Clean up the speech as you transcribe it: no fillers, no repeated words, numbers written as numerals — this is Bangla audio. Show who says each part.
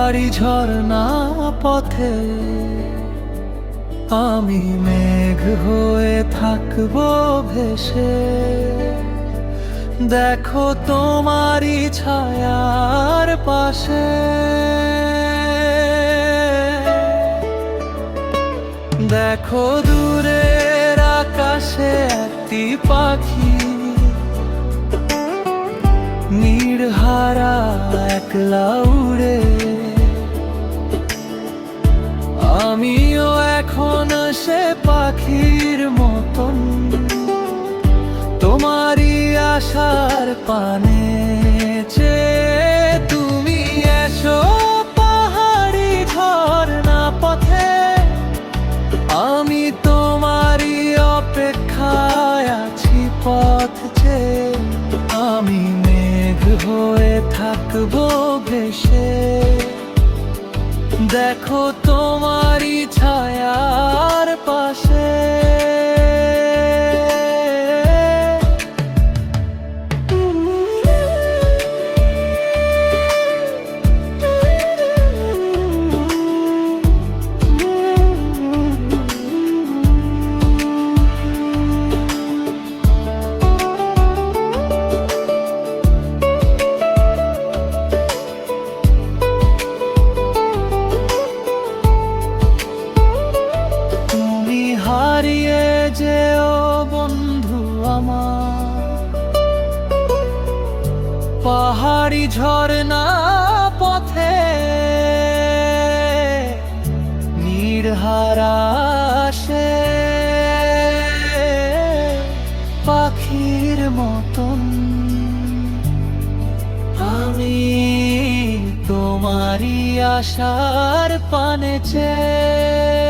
Speaker 1: পাহাড়ি ঝরনা পথে আমি মেঘ হয়ে থাকবো ভেসে। দেখো তোমারই ছায়ার পাশে, দেখো দূরের আকাশে একটি পাখি নির্হারা একলা উড়ে। আমিও এখন সে পাখির মতন তোমারই আশার পানে চেয়ে। তুমি এসো পাহাড়ি ঝরনা পথে, আমি তোমারই অপেক্ষায় আছি পথ চেয়ে। আমি মেঘ হয়ে থাকবো ভেসে, দেখো তোমারই ছায়ার পাশে। হারিয়ে যেও বন্ধু আমার পাহাড়ি ঝরনা পথে, নির্হারা সে পাখির মতন। আমি তোমারই আশার পানে চেয়ে।